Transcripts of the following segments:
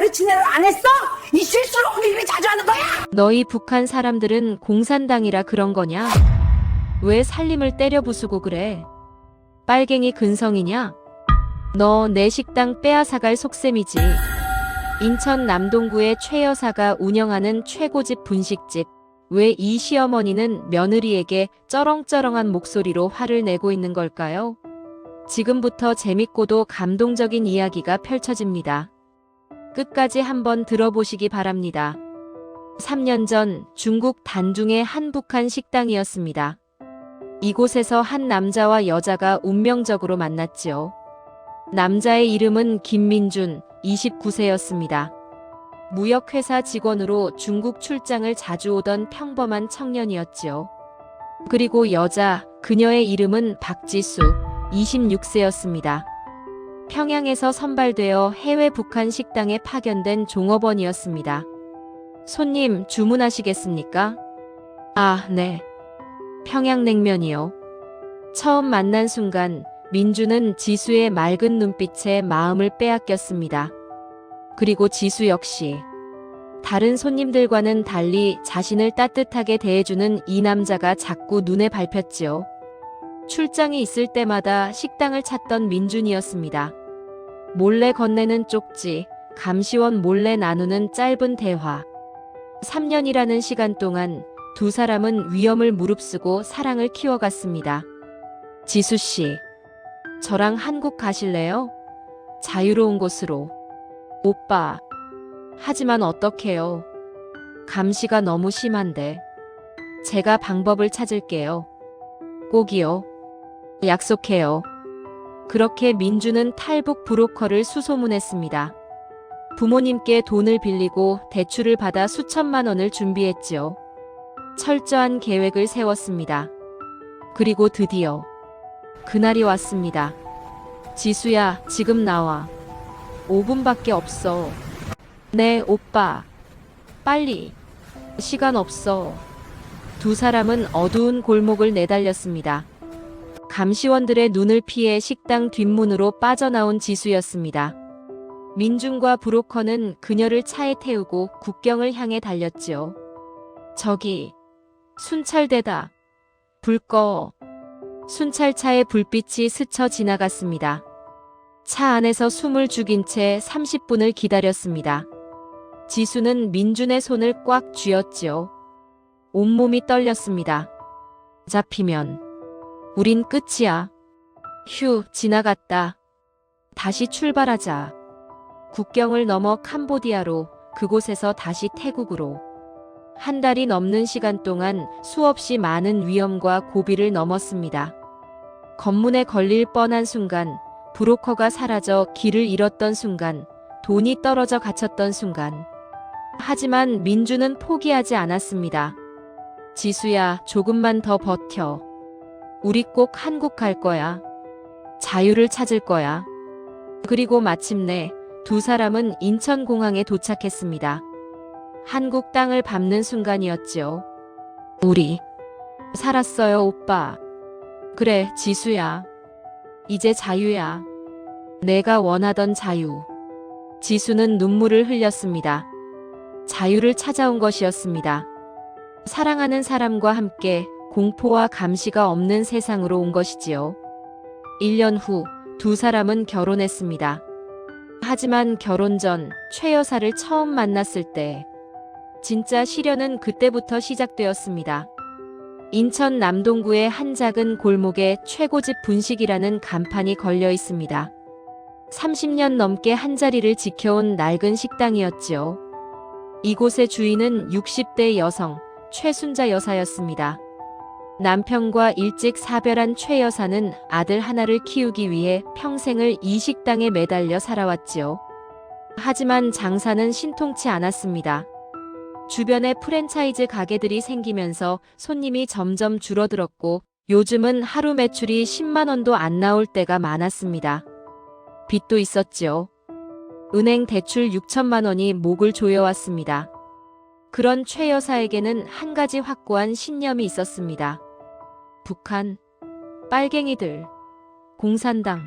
가르친 대로 안 했어? 이 실수를 우리 왜 자주 하는 거야? 너희 북한 사람들은 공산당이라 그런 거냐? 왜 살림을 때려 부수고 그래? 빨갱이 근성이냐? 너 내 식당 빼앗아갈 속셈이지. 인천 남동구의 최 여사가 운영하는 최고집 분식집. 왜 이 시어머니는 며느리에게 쩌렁쩌렁한 목소리로 화를 내고 있는 걸까요? 지금부터 재밌고도 감동적인 이야기가 펼쳐집니다. 끝까지 한번 들어보시기 바랍니다. 3년 전 중국 단둥의 한 북한 식당이었습니다. 이곳에서 한 남자와 여자가 운명적으로 만났지요. 남자의 이름은 김민준, 29세였습니다. 무역회사 직원으로 중국 출장을 자주 오던 평범한 청년이었지요. 그리고 여자, 그녀의 이름은 박지수, 26세였습니다. 평양에서 선발되어 해외 북한 식당에 파견된 종업원이었습니다. 손님 주문하시겠습니까? 아, 네. 평양냉면이요. 처음 만난 순간 민주는 지수의 맑은 눈빛에 마음을 빼앗겼습니다. 그리고 지수 역시 다른 손님들과는 달리 자신을 따뜻하게 대해주는 이 남자가 자꾸 눈에 밟혔지요. 출장이 있을 때마다 식당을 찾던 민준이었습니다. 몰래 건네는 쪽지, 감시원 몰래 나누는 짧은 대화. 3년이라는 시간 동안 두 사람은 위험을 무릅쓰고 사랑을 키워갔습니다. 지수 씨, 저랑 한국 가실래요? 자유로운 곳으로. 오빠. 하지만 어떡해요? 감시가 너무 심한데. 제가 방법을 찾을게요. 꼭이요. 약속해요. 그렇게 민주는 탈북 브로커를 수소문했습니다. 부모님께 돈을 빌리고 대출을 받아 수천만 원을 준비했지요. 철저한 계획을 세웠습니다. 그리고 드디어 그날이 왔습니다. 지수야, 지금 나와. 5분밖에 없어. 네, 오빠. 빨리. 시간 없어. 두 사람은 어두운 골목을 내달렸습니다. 감시원들의 눈을 피해 식당 뒷문으로 빠져나온 지수였습니다. 민준과 브로커는 그녀를 차에 태우고 국경을 향해 달렸지요. 저기, 순찰대다. 불 꺼. 순찰차의 불빛이 스쳐 지나갔습니다. 차 안에서 숨을 죽인 채 30분을 기다렸습니다. 지수는 민준의 손을 꽉 쥐었지요. 온몸이 떨렸습니다. 잡히면 우린 끝이야. 휴, 지나갔다. 다시 출발하자. 국경을 넘어 캄보디아로, 그곳에서 다시 태국으로. 한 달이 넘는 시간 동안 수없이 많은 위험과 고비를 넘었습니다. 검문에 걸릴 뻔한 순간, 브로커가 사라져 길을 잃었던 순간, 돈이 떨어져 갇혔던 순간. 하지만 민주는 포기하지 않았습니다. 지수야, 조금만 더 버텨. 우리 꼭 한국 갈 거야. 자유를 찾을 거야. 그리고 마침내 두 사람은 인천공항에 도착했습니다. 한국 땅을 밟는 순간이었지요. 우리 살았어요, 오빠. 그래, 지수야. 이제 자유야. 내가 원하던 자유. 지수는 눈물을 흘렸습니다. 자유를 찾아온 것이었습니다. 사랑하는 사람과 함께 공포와 감시가 없는 세상으로 온 것이지요. 1년 후 두 사람은 결혼했습니다. 하지만 결혼 전 최 여사를 처음 만났을 때 진짜 시련은 그때부터 시작되었습니다. 인천 남동구의 한 작은 골목에 최고집 분식이라는 간판이 걸려 있습니다. 30년 넘게 한자리를 지켜온 낡은 식당이었지요. 이곳의 주인은 60대 여성 최순자 여사였습니다. 남편과 일찍 사별한 최 여사는 아들 하나를 키우기 위해 평생을 이 식당에 매달려 살아왔지요. 하지만 장사는 신통치 않았습니다. 주변에 프랜차이즈 가게들이 생기면서 손님이 점점 줄어들었고 요즘은 하루 매출이 10만 원도 안 나올 때가 많았습니다. 빚도 있었지요. 은행 대출 6천만 원이 목을 조여왔습니다. 그런 최 여사에게는 한 가지 확고한 신념이 있었습니다. 북한, 빨갱이들, 공산당,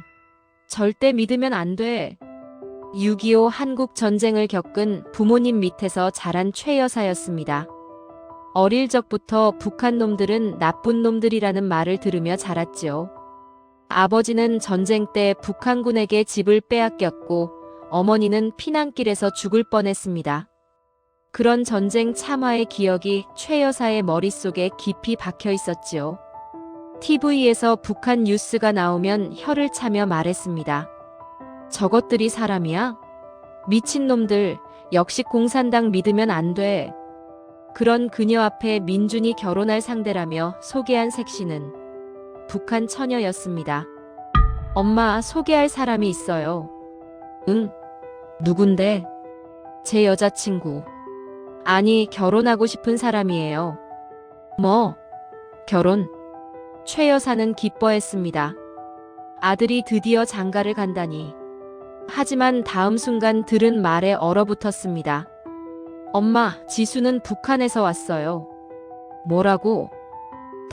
절대 믿으면 안 돼. 6.25 한국 전쟁을 겪은 부모님 밑에서 자란 최 여사였습니다. 어릴 적부터 북한 놈들은 나쁜 놈들이라는 말을 들으며 자랐지요. 아버지는 전쟁 때 북한군에게 집을 빼앗겼고 어머니는 피난길에서 죽을 뻔했습니다. 그런 전쟁 참화의 기억이 최 여사의 머릿속에 깊이 박혀 있었지요. TV에서 북한 뉴스가 나오면 혀를 차며 말했습니다. 저것들이 사람이야? 미친놈들, 역시 공산당 믿으면 안 돼. 그런 그녀 앞에 민준이 결혼할 상대라며 소개한 색시는 북한 처녀였습니다. 엄마, 소개할 사람이 있어요. 응? 누군데? 제 여자친구. 아니, 결혼하고 싶은 사람이에요. 뭐? 결혼? 최 여사는 기뻐했습니다. 아들이 드디어 장가를 간다니. 하지만 다음 순간 들은 말에 얼어붙었습니다. 엄마, 지수는 북한에서 왔어요. 뭐라고?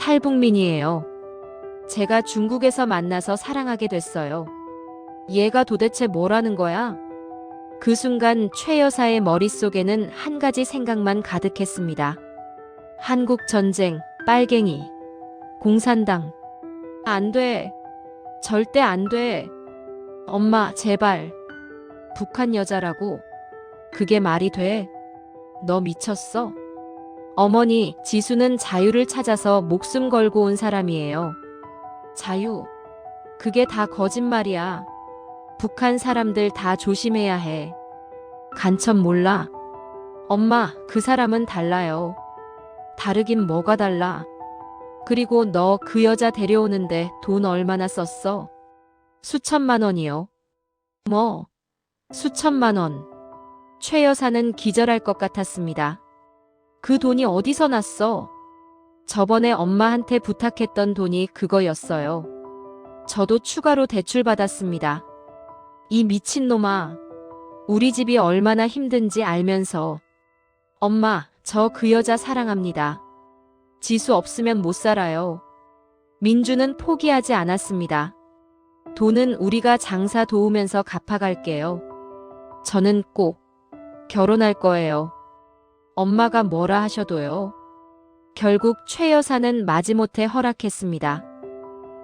탈북민이에요. 제가 중국에서 만나서 사랑하게 됐어요. 얘가 도대체 뭐라는 거야? 그 순간 최 여사의 머릿속에는 한 가지 생각만 가득했습니다. 한국 전쟁, 빨갱이, 공산당. 안 돼. 절대 안 돼. 엄마, 제발. 북한 여자라고? 그게 말이 돼? 너 미쳤어? 어머니, 지수는 자유를 찾아서 목숨 걸고 온 사람이에요. 자유? 그게 다 거짓말이야. 북한 사람들 다 조심해야 해. 간첩 몰라? 엄마, 그 사람은 달라요. 다르긴 뭐가 달라? 그리고 너 그 여자 데려오는데 돈 얼마나 썼어? 수천만 원이요. 뭐? 수천만 원. 최 여사는 기절할 것 같았습니다. 그 돈이 어디서 났어? 저번에 엄마한테 부탁했던 돈이 그거였어요. 저도 추가로 대출받았습니다. 이 미친놈아. 우리 집이 얼마나 힘든지 알면서. 엄마, 저 그 여자 사랑합니다. 지수 없으면 못 살아요. 민주는 포기하지 않았습니다. 돈은 우리가 장사 도우면서 갚아갈게요. 저는 꼭 결혼할 거예요. 엄마가 뭐라 하셔도요. 결국 최 여사는 마지못해 허락했습니다.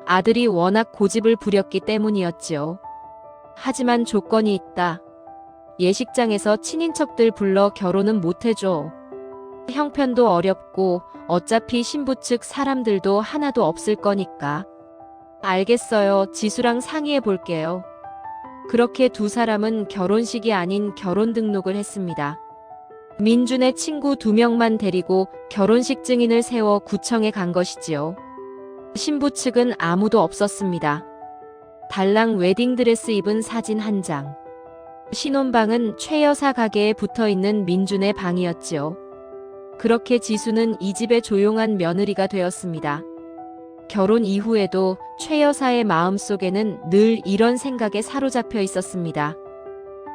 아들이 워낙 고집을 부렸기 때문이었지요. 하지만 조건이 있다. 예식장에서 친인척들 불러 결혼은 못 해줘. 형편도 어렵고 어차피 신부 측 사람들도 하나도 없을 거니까. 알겠어요. 지수랑 상의해 볼게요. 그렇게 두 사람은 결혼식이 아닌 결혼 등록을 했습니다. 민준의 친구 2명만 데리고 결혼식 증인을 세워 구청에 간 것이지요. 신부 측은 아무도 없었습니다. 달랑 웨딩드레스 입은 사진 한 장. 신혼방은 최 여사 가게에 붙어있는 민준의 방이었지요. 그렇게 지수는 이 집의 조용한 며느리가 되었습니다. 결혼 이후에도 최 여사의 마음속에는 늘 이런 생각에 사로잡혀 있었습니다.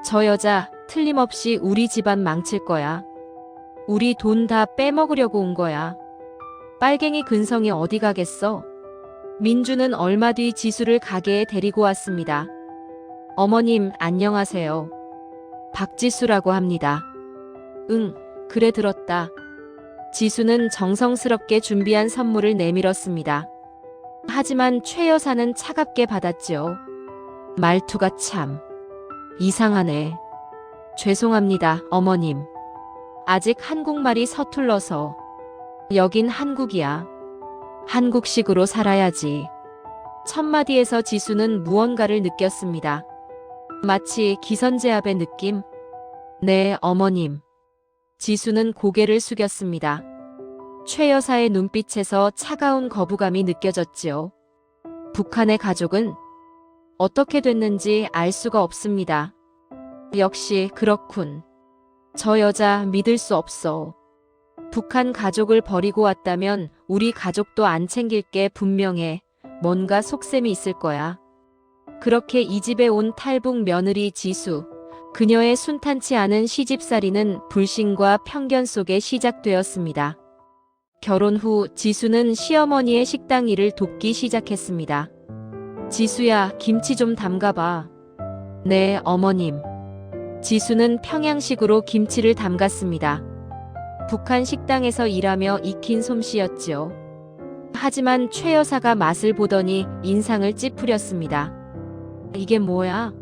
저 여자 틀림없이 우리 집안 망칠 거야. 우리 돈 다 빼먹으려고 온 거야. 빨갱이 근성이 어디 가겠어? 민주는 얼마 뒤 지수를 가게에 데리고 왔습니다. 어머님, 안녕하세요. 박지수라고 합니다. 응, 그래 들었다. 지수는 정성스럽게 준비한 선물을 내밀었습니다. 하지만 최 여사는 차갑게 받았지요. 말투가 참 이상하네. 죄송합니다, 어머님. 아직 한국말이 서툴러서. 여긴 한국이야. 한국식으로 살아야지. 첫마디에서 지수는 무언가를 느꼈습니다. 마치 기선제압의 느낌? 네, 어머님. 지수는 고개를 숙였습니다. 최 여사의 눈빛에서 차가운 거부감이 느껴졌지요. 북한의 가족은 어떻게 됐는지 알 수가 없습니다. 역시 그렇군. 저 여자 믿을 수 없어. 북한 가족을 버리고 왔다면 우리 가족도 안 챙길 게 분명해. 뭔가 속셈이 있을 거야. 그렇게 이 집에 온 탈북 며느리 지수. 그녀의 순탄치 않은 시집살이는 불신과 편견 속에 시작되었습니다. 결혼 후 지수는 시어머니의 식당 일을 돕기 시작했습니다. 지수야, 김치 좀 담가봐. 네, 어머님. 지수는 평양식으로 김치를 담갔습니다. 북한 식당에서 일하며 익힌 솜씨였지요. 하지만 최 여사가 맛을 보더니 인상을 찌푸렸습니다. 이게 뭐야?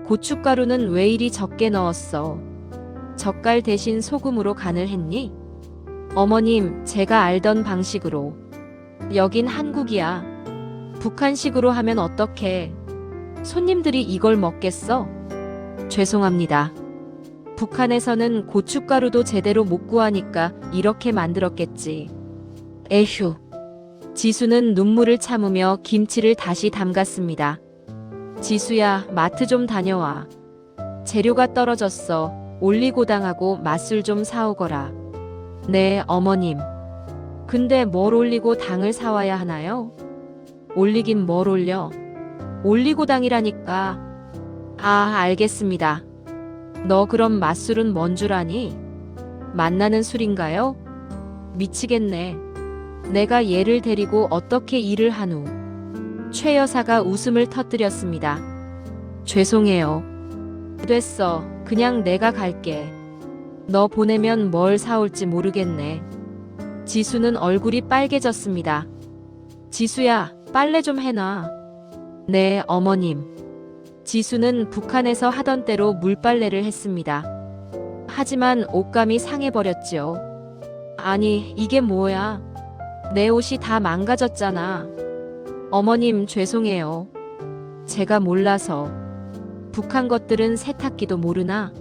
고춧가루는 왜 이리 적게 넣었어? 젓갈 대신 소금으로 간을 했니? 어머님, 제가 알던 방식으로. 여긴 한국이야. 북한식으로 하면 어떡해? 손님들이 이걸 먹겠어? 죄송합니다. 북한에서는 고춧가루도 제대로 못 구하니까 이렇게 만들었겠지. 에휴. 지수는 눈물을 참으며 김치를 다시 담갔습니다. 지수야, 마트 좀 다녀와. 재료가 떨어졌어. 올리고당하고 맛술 좀 사오거라. 네, 어머님. 근데 뭘 올리고 당을 사와야 하나요? 올리긴 뭘 올려? 올리고당이라니까. 아, 알겠습니다. 너 그럼 맛술은 뭔 줄 아니? 만나는 술인가요? 미치겠네. 내가 얘를 데리고 어떻게 일을 하누? 최 여사가 웃음을 터뜨렸습니다. 죄송해요. 됐어. 그냥 내가 갈게. 너 보내면 뭘 사올지 모르겠네. 지수는 얼굴이 빨개졌습니다. 지수야, 빨래 좀 해놔. 네, 어머님. 지수는 북한에서 하던 대로 물빨래를 했습니다. 하지만 옷감이 상해버렸지요. 아니, 이게 뭐야? 내 옷이 다 망가졌잖아. 어머님, 죄송해요. 제가 몰라서. 북한 것들은 세탁기도 모르나?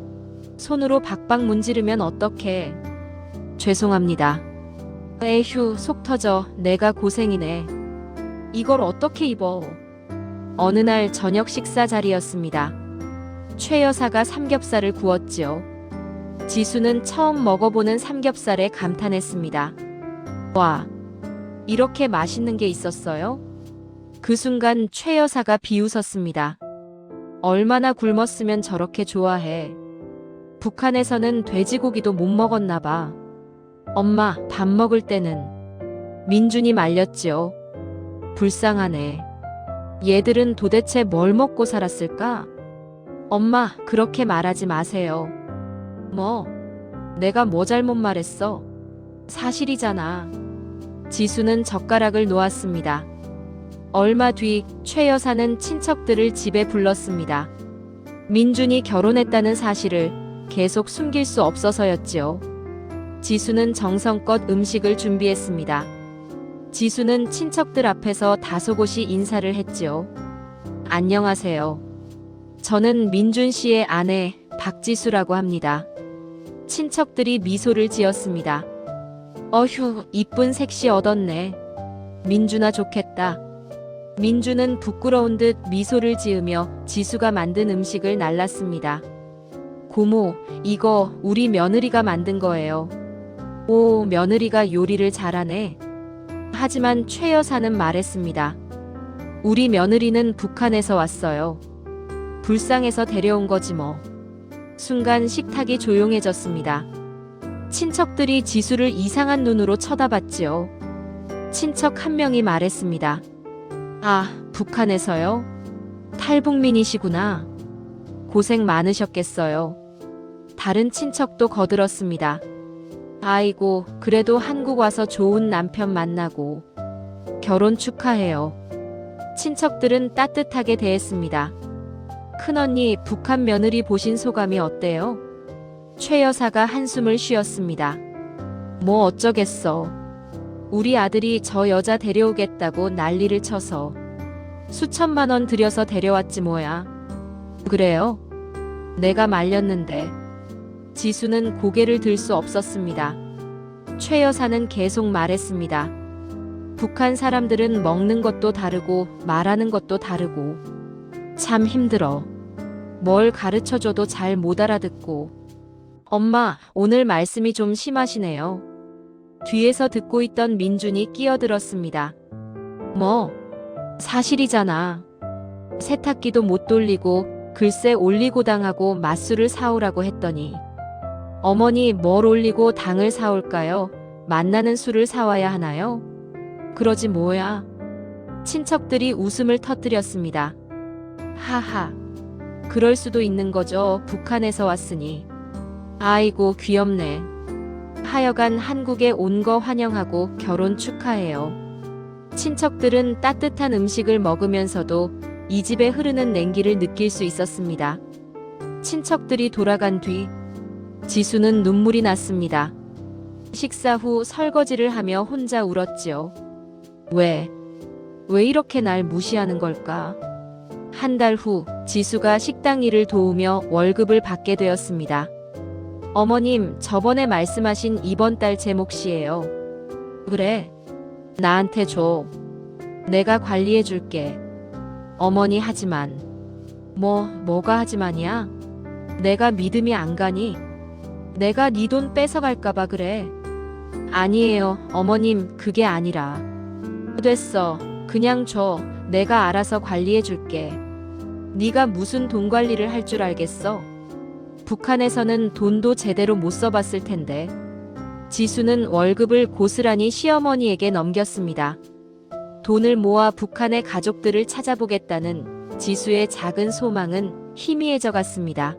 손으로 박박 문지르면 어떡해. 죄송합니다. 에휴, 속 터져. 내가 고생이네. 이걸 어떻게 입어? 어느 날 저녁 식사 자리였습니다. 최 여사가 삼겹살을 구웠지요. 지수는 처음 먹어보는 삼겹살에 감탄했습니다. 와, 이렇게 맛있는 게 있었어요? 그 순간 최 여사가 비웃었습니다. 얼마나 굶었으면 저렇게 좋아해. 북한에서는 돼지고기도 못 먹었나 봐. 엄마, 밥 먹을 때는. 민준이 말렸지요. 불쌍하네. 얘들은 도대체 뭘 먹고 살았을까? 엄마, 그렇게 말하지 마세요. 뭐? 내가 뭐 잘못 말했어? 사실이잖아. 지수는 젓가락을 놓았습니다. 얼마 뒤 최 여사는 친척들을 집에 불렀습니다. 민준이 결혼했다는 사실을 계속 숨길 수 없어서였지요. 지수는 정성껏 음식을 준비했습니다. 지수는 친척들 앞에서 다소곳이 인사를 했지요. 안녕하세요. 저는 민준 씨의 아내 박지수라고 합니다. 친척들이 미소를 지었습니다. 어휴, 이쁜 색시 얻었네. 민준아 좋겠다. 민준은 부끄러운 듯 미소를 지으며 지수가 만든 음식을 날랐습니다. 고모, 이거 우리 며느리가 만든 거예요. 오, 며느리가 요리를 잘하네. 하지만 최 여사는 말했습니다. 우리 며느리는 북한에서 왔어요. 불쌍해서 데려온 거지 뭐. 순간 식탁이 조용해졌습니다. 친척들이 지수를 이상한 눈으로 쳐다봤지요. 친척 한 명이 말했습니다. 아, 북한에서요? 탈북민이시구나. 고생 많으셨겠어요. 다른 친척도 거들었습니다. 아이고, 그래도 한국 와서 좋은 남편 만나고. 결혼 축하해요. 친척들은 따뜻하게 대했습니다. 큰언니, 북한 며느리 보신 소감이 어때요? 최 여사가 한숨을 쉬었습니다. 뭐 어쩌겠어. 우리 아들이 저 여자 데려오겠다고 난리를 쳐서 수천만 원 들여서 데려왔지 뭐야. 그래요? 내가 말렸는데. 지수는 고개를 들 수 없었습니다. 최 여사는 계속 말했습니다. 북한 사람들은 먹는 것도 다르고 말하는 것도 다르고 참 힘들어. 뭘 가르쳐줘도 잘 못 알아듣고. 엄마, 오늘 말씀이 좀 심하시네요. 뒤에서 듣고 있던 민준이 끼어들었습니다. 뭐? 사실이잖아. 세탁기도 못 돌리고 글쎄 올리고당하고 맛술을 사오라고 했더니 어머니 뭘 올리고 당을 사올까요? 만나는 술을 사와야 하나요? 그러지 뭐야. 친척들이 웃음을 터뜨렸습니다. 하하. 그럴 수도 있는 거죠. 북한에서 왔으니. 아이고, 귀엽네. 하여간 한국에 온 거 환영하고 결혼 축하해요. 친척들은 따뜻한 음식을 먹으면서도 이 집에 흐르는 냉기를 느낄 수 있었습니다. 친척들이 돌아간 뒤 지수는 눈물이 났습니다. 식사 후 설거지를 하며 혼자 울었지요. 왜 이렇게 날 무시하는 걸까? 한 달 후 지수가 식당 일을 도우며 월급을 받게 되었습니다. 어머님, 저번에 말씀하신 이번 달 제 몫이에요. 그래, 나한테 줘. 내가 관리해 줄게. 어머니, 하지만. 뭐가 하지만이야? 내가 믿음이 안 가니? 내가 네 돈 뺏어갈까봐 그래. 아니에요, 어머님, 그게 아니라. 됐어, 그냥 줘. 내가 알아서 관리해 줄게. 네가 무슨 돈 관리를 할 줄 알겠어? 북한에서는 돈도 제대로 못 써봤을 텐데. 지수는 월급을 고스란히 시어머니에게 넘겼습니다. 돈을 모아 북한의 가족들을 찾아보겠다는 지수의 작은 소망은 희미해져 갔습니다.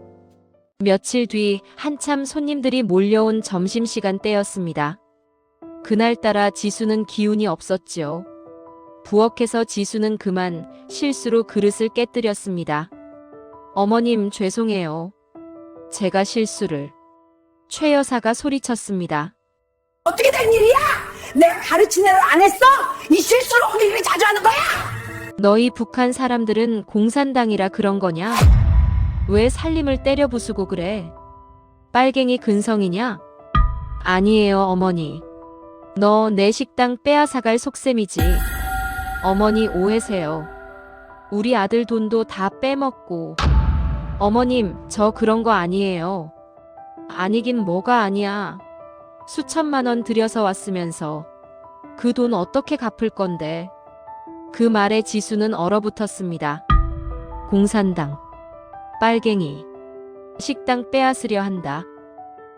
며칠 뒤 한참 손님들이 몰려온 점심시간 때였습니다. 그날따라 지수는 기운이 없었지요. 부엌에서 지수는 그만 실수로 그릇을 깨뜨렸습니다. 어머님, 죄송해요. 제가 실수를. 최 여사가 소리쳤습니다. 어떻게 된 일이야? 내가 가르친 대로 안 했어? 이 실수를 우리 집에 자주 하는 거야? 너희 북한 사람들은 공산당이라 그런 거냐? 왜 살림을 때려 부수고 그래? 빨갱이 근성이냐? 아니에요, 어머니. 너 내 식당 빼앗아갈 속셈이지. 어머니, 오해세요. 우리 아들 돈도 다 빼먹고. 어머님, 저 그런 거 아니에요. 아니긴 뭐가 아니야. 수천만 원 들여서 왔으면서 그 돈 어떻게 갚을 건데. 그 말에 지수는 얼어붙었습니다. 공산당, 빨갱이, 식당 빼앗으려 한다.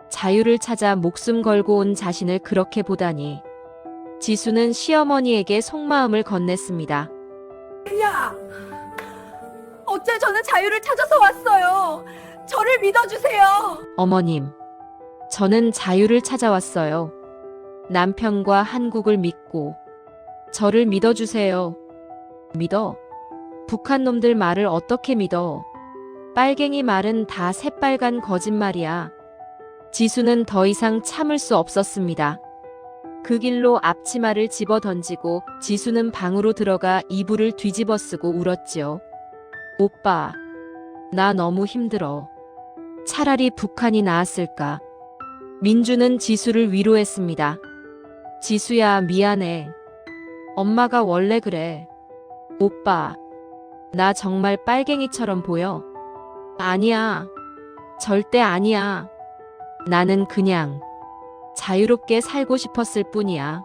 자유를 찾아 목숨 걸고 온 자신을 그렇게 보다니. 지수는 시어머니에게 속마음을 건넸습니다. 야, 어째 저는 자유를 찾아서 왔어요. 저를 믿어주세요. 어머님, 저는 자유를 찾아왔어요. 남편과 한국을 믿고. 저를 믿어주세요. 믿어? 북한 놈들 말을 어떻게 믿어? 빨갱이 말은 다 새빨간 거짓말이야. 지수는 더 이상 참을 수 없었습니다. 그 길로 앞치마를 집어 던지고 지수는 방으로 들어가 이불을 뒤집어 쓰고 울었지요. 오빠, 나 너무 힘들어. 차라리 북한이 나았을까. 민주는 지수를 위로했습니다. 지수야, 미안해. 엄마가 원래 그래. 오빠, 나 정말 빨갱이처럼 보여? 아니야. 절대 아니야. 나는 그냥 자유롭게 살고 싶었을 뿐이야.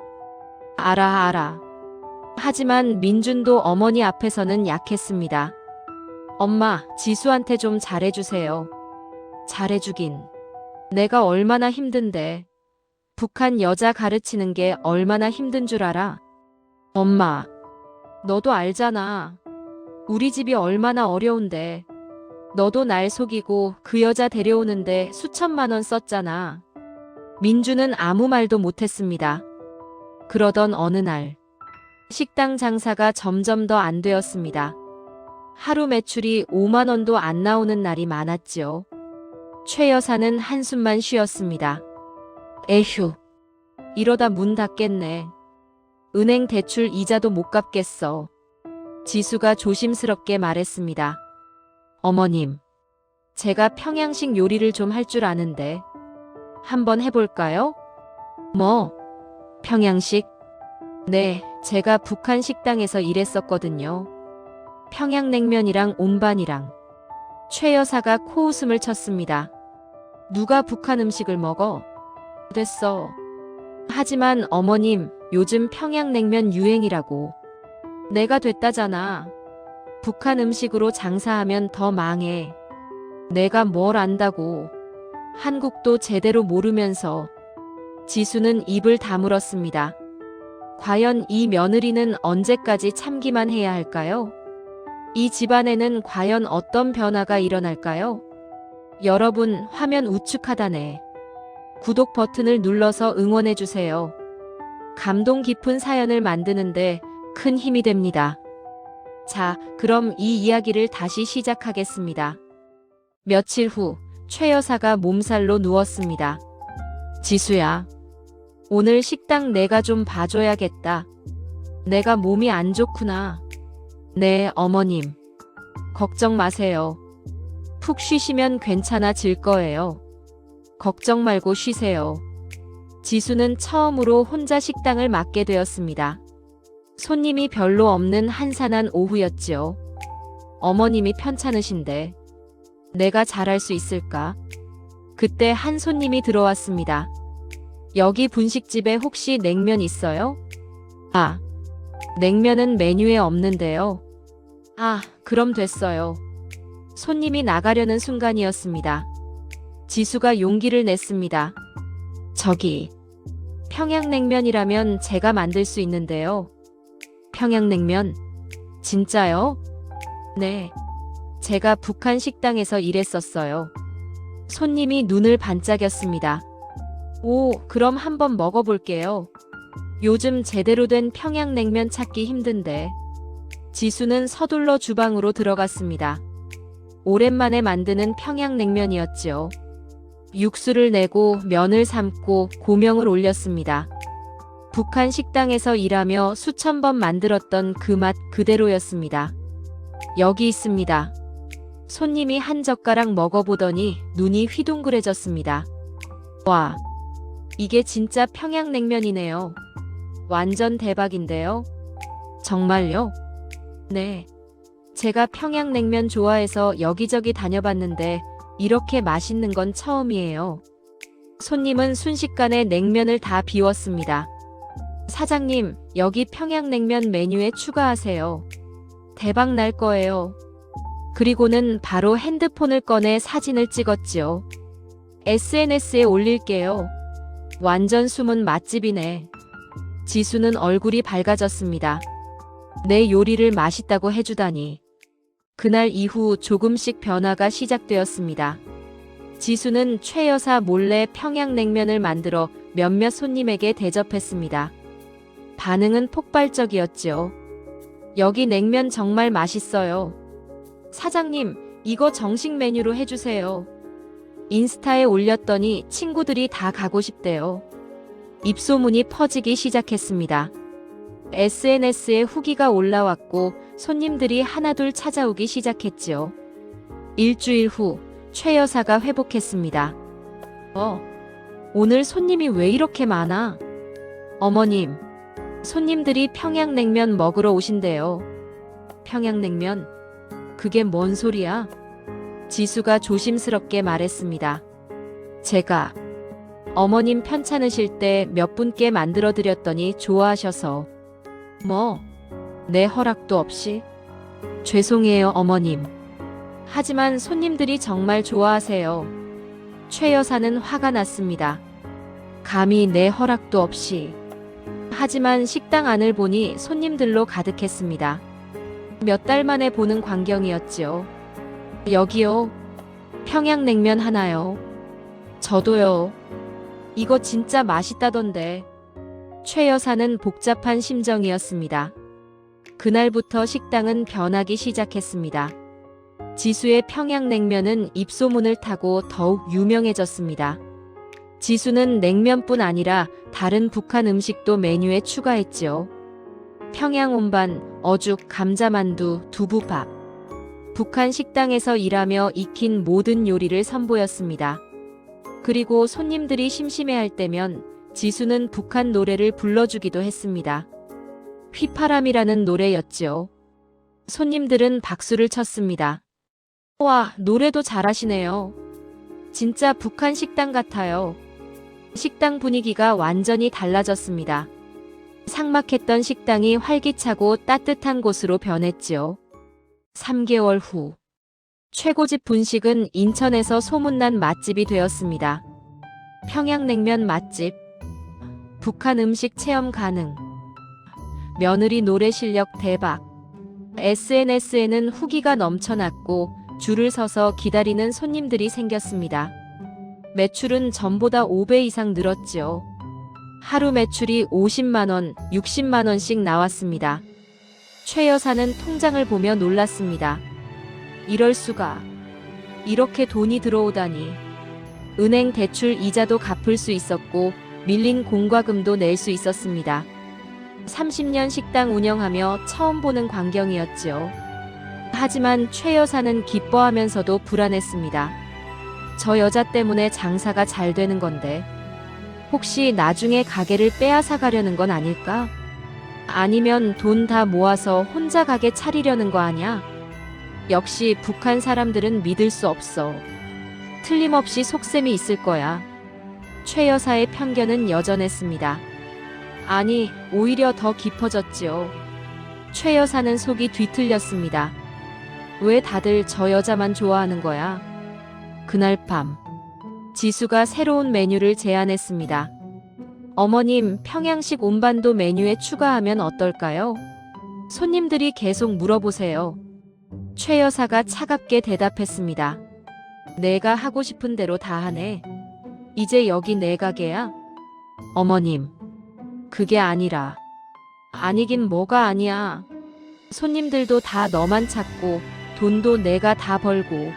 알아. 하지만 민준도 어머니 앞에서는 약했습니다. 엄마, 지수한테 좀 잘해주세요. 잘해주긴. 내가 얼마나 힘든데. 북한 여자 가르치는 게 얼마나 힘든 줄 알아? 엄마, 너도 알잖아. 우리 집이 얼마나 어려운데. 너도 날 속이고 그 여자 데려오는데 수천만 원 썼잖아. 민주는 아무 말도 못했습니다. 그러던 어느 날, 식당 장사가 점점 더 안 되었습니다. 하루 매출이 5만 원도 안 나오는 날이 많았지요. 최 여사는 한숨만 쉬었습니다. 에휴, 이러다 문 닫겠네. 은행 대출 이자도 못 갚겠어. 지수가 조심스럽게 말했습니다. 어머님, 제가 평양식 요리를 좀 할 줄 아는데 한번 해볼까요? 뭐? 평양식? 네, 제가 북한 식당에서 일했었거든요. 평양냉면이랑 온반이랑. 최 여사가 코웃음을 쳤습니다. 누가 북한 음식을 먹어? 됐어. 하지만 어머님, 요즘 평양냉면 유행이라고. 내가 됐다잖아. 북한 음식으로 장사하면 더 망해. 내가 뭘 안다고. 한국도 제대로 모르면서. 지수는 입을 다물었습니다. 과연 이 며느리는 언제까지 참기만 해야 할까요? 이 집안에는 과연 어떤 변화가 일어날까요? 여러분, 화면 우측 하단에 구독 버튼을 눌러서 응원해주세요. 감동 깊은 사연을 만드는데 큰 힘이 됩니다. 자, 그럼 이 이야기를 다시 시작하겠습니다. 며칠 후, 최 여사가 몸살로 누웠습니다. 지수야, 오늘 식당 내가 좀 봐줘야겠다. 내가 몸이 안 좋구나. 네, 어머님. 걱정 마세요. 푹 쉬시면 괜찮아질 거예요. 걱정 말고 쉬세요. 지수는 처음으로 혼자 식당을 맡게 되었습니다. 손님이 별로 없는 한산한 오후였지요. 어머님이 편찮으신데 내가 잘할 수 있을까? 그때 한 손님이 들어왔습니다. 여기 분식집에 혹시 냉면 있어요? 아, 냉면은 메뉴에 없는데요. 아, 그럼 됐어요. 손님이 나가려는 순간이었습니다. 지수가 용기를 냈습니다. 저기, 평양냉면이라면 제가 만들 수 있는데요. 평양냉면? 진짜요? 네. 제가 북한 식당에서 일했었어요. 손님이 눈을 반짝였습니다. 오, 그럼 한번 먹어볼게요. 요즘 제대로 된 평양냉면 찾기 힘든데. 지수는 서둘러 주방으로 들어갔습니다. 오랜만에 만드는 평양냉면이었지요. 육수를 내고 면을 삶고 고명을 올렸습니다. 북한 식당에서 일하며 수천 번 만들었던 그 맛 그대로였습니다. 여기 있습니다. 손님이 한 젓가락 먹어보더니 눈이 휘둥그레졌습니다. 와, 이게 진짜 평양냉면이네요. 완전 대박인데요? 정말요? 네. 제가 평양냉면 좋아해서 여기저기 다녀봤는데 이렇게 맛있는 건 처음이에요. 손님은 순식간에 냉면을 다 비웠습니다. 사장님, 여기 평양냉면 메뉴에 추가하세요. 대박 날 거예요. 그리고는 바로 핸드폰을 꺼내 사진을 찍었지요. SNS에 올릴게요. 완전 숨은 맛집이네. 지수는 얼굴이 밝아졌습니다. 내 요리를 맛있다고 해주다니. 그날 이후 조금씩 변화가 시작되었습니다. 지수는 최 여사 몰래 평양냉면을 만들어 몇몇 손님에게 대접했습니다. 반응은 폭발적이었지요. 여기 냉면 정말 맛있어요. 사장님, 이거 정식 메뉴로 해주세요. 인스타에 올렸더니 친구들이 다 가고 싶대요. 입소문이 퍼지기 시작했습니다. SNS에 후기가 올라왔고 손님들이 하나둘 찾아오기 시작했지요. 일주일 후, 최 여사가 회복했습니다. 오늘 손님이 왜 이렇게 많아? 어머님, 손님들이 평양냉면 먹으러 오신대요. 평양냉면? 그게 뭔 소리야? 지수가 조심스럽게 말했습니다. 제가 어머님 편찮으실 때 몇 분께 만들어 드렸더니 좋아하셔서. 뭐? 내 허락도 없이? 죄송해요, 어머님. 하지만 손님들이 정말 좋아하세요. 최 여사는 화가 났습니다. 감히 내 허락도 없이. 하지만 식당 안을 보니 손님들로 가득했습니다. 몇 달 만에 보는 광경이었지요. 여기요. 평양냉면 하나요. 저도요. 이거 진짜 맛있다던데. 최 여사는 복잡한 심정이었습니다. 그날부터 식당은 변하기 시작했습니다. 지수의 평양냉면은 입소문을 타고 더욱 유명해졌습니다. 지수는 냉면뿐 아니라 다른 북한 음식도 메뉴에 추가했지요. 평양온반, 어죽, 감자만두, 두부밥. 북한 식당에서 일하며 익힌 모든 요리를 선보였습니다. 그리고 손님들이 심심해할 때면 지수는 북한 노래를 불러주기도 했습니다. 휘파람이라는 노래였지요. 손님들은 박수를 쳤습니다. 와, 노래도 잘하시네요. 진짜 북한 식당 같아요. 식당 분위기가 완전히 달라졌습니다. 삭막했던 식당이 활기차고 따뜻한 곳으로 변했지요. 3개월 후, 최고집 분식은 인천에서 소문난 맛집이 되었습니다. 평양냉면 맛집, 북한 음식 체험 가능, 며느리 노래 실력 대박, SNS에는 후기가 넘쳐났고 줄을 서서 기다리는 손님들이 생겼습니다. 매출은 전보다 5배 이상 늘었죠. 하루 매출이 50만 원, 60만 원씩 나왔습니다. 최 여사는 통장을 보며 놀랐습니다. 이럴 수가. 이렇게 돈이 들어오다니. 은행 대출 이자도 갚을 수 있었고 밀린 공과금도 낼 수 있었습니다. 30년 식당 운영하며 처음 보는 광경이었죠. 하지만 최 여사는 기뻐하면서도 불안했습니다. 저 여자 때문에 장사가 잘 되는 건데 혹시 나중에 가게를 빼앗아 가려는 건 아닐까? 아니면 돈 다 모아서 혼자 가게 차리려는 거 아냐? 역시 북한 사람들은 믿을 수 없어. 틀림없이 속셈이 있을 거야. 최 여사의 편견은 여전했습니다. 아니, 오히려 더 깊어졌지요. 최 여사는 속이 뒤틀렸습니다. 왜 다들 저 여자만 좋아하는 거야? 그날 밤, 지수가 새로운 메뉴를 제안했습니다. 어머님, 평양식 온반도 메뉴에 추가하면 어떨까요? 손님들이 계속 물어보세요. 최 여사가 차갑게 대답했습니다. 내가 하고 싶은 대로 다 하네. 이제 여기 내 가게야? 어머님, 그게 아니라. 아니긴 뭐가 아니야. 손님들도 다 너만 찾고 돈도 내가 다 벌고.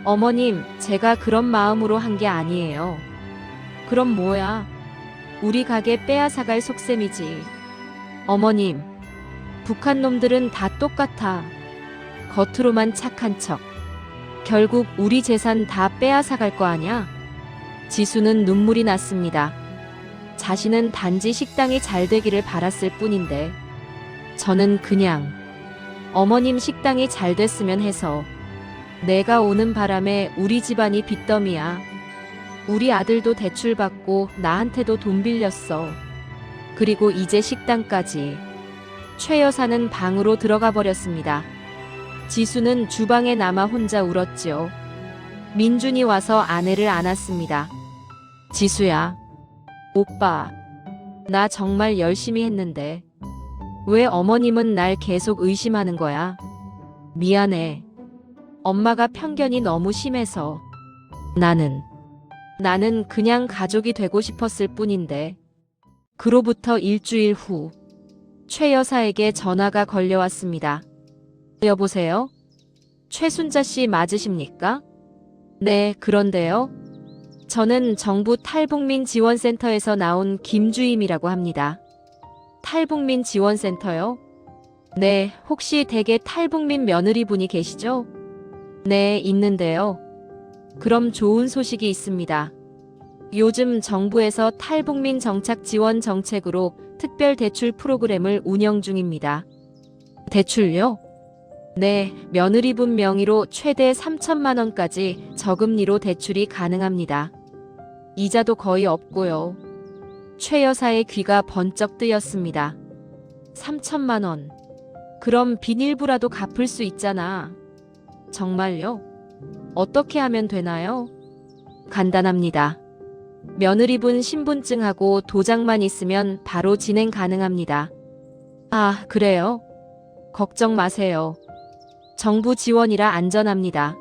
어머님, 제가 그런 마음으로 한 게 아니에요. 그럼 뭐야? 우리 가게 빼앗아갈 속셈이지. 어머님, 북한 놈들은 다 똑같아. 겉으로만 착한 척. 결국 우리 재산 다 빼앗아갈 거 아냐? 지수는 눈물이 났습니다. 자신은 단지 식당이 잘 되기를 바랐을 뿐인데 저는 그냥 어머님 식당이 잘 됐으면 해서. 내가 오는 바람에 우리 집안이 빚더미야. 우리 아들도 대출 받고 나한테도 돈 빌렸어. 그리고 이제 식당까지. 최 여사는 방으로 들어가 버렸습니다. 지수는 주방에 남아 혼자 울었지요. 민준이 와서 아내를 안았습니다. 지수야, 오빠, 나 정말 열심히 했는데 왜 어머님은 날 계속 의심하는 거야? 미안해. 엄마가 편견이 너무 심해서. 나는 그냥 가족이 되고 싶었을 뿐인데. 그로부터 일주일 후, 최 여사에게 전화가 걸려왔습니다. 여보세요? 최순자 씨 맞으십니까? 네, 그런데요. 저는 정부 탈북민 지원센터에서 나온 김주임이라고 합니다. 탈북민 지원센터요? 네, 혹시 댁에 탈북민 며느리분이 계시죠? 네, 있는데요. 그럼 좋은 소식이 있습니다. 요즘 정부에서 탈북민 정착 지원 정책으로 특별 대출 프로그램을 운영 중입니다. 대출요? 네, 며느리분 명의로 최대 3천만 원까지 저금리로 대출이 가능합니다. 이자도 거의 없고요. 최 여사의 귀가 번쩍 뜨였습니다. 3천만 원. 그럼 빚일부라도 갚을 수 있잖아. 정말요? 어떻게 하면 되나요? 간단합니다. 며느리분 신분증하고 도장만 있으면 바로 진행 가능합니다. 아, 그래요? 걱정 마세요. 정부 지원이라 안전합니다.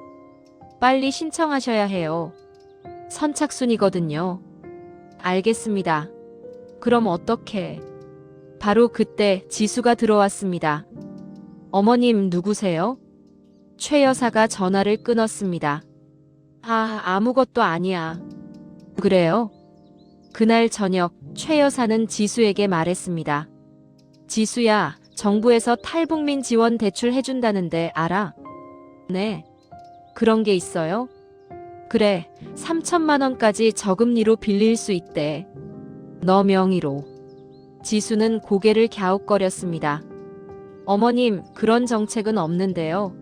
빨리 신청하셔야 해요. 선착순이거든요. 알겠습니다. 그럼 어떻게? 바로 그때 지수가 들어왔습니다. 어머님 누구세요? 최 여사가 전화를 끊었습니다. 아, 아무것도 아니야. 그래요? 그날 저녁 최 여사는 지수에게 말했습니다. 지수야, 정부에서 탈북민 지원 대출 해준다는데 알아? 네. 그런 게 있어요? 그래, 3천만 원까지 저금리로 빌릴 수 있대. 너 명의로. 지수는 고개를 갸웃거렸습니다. 어머님, 그런 정책은 없는데요.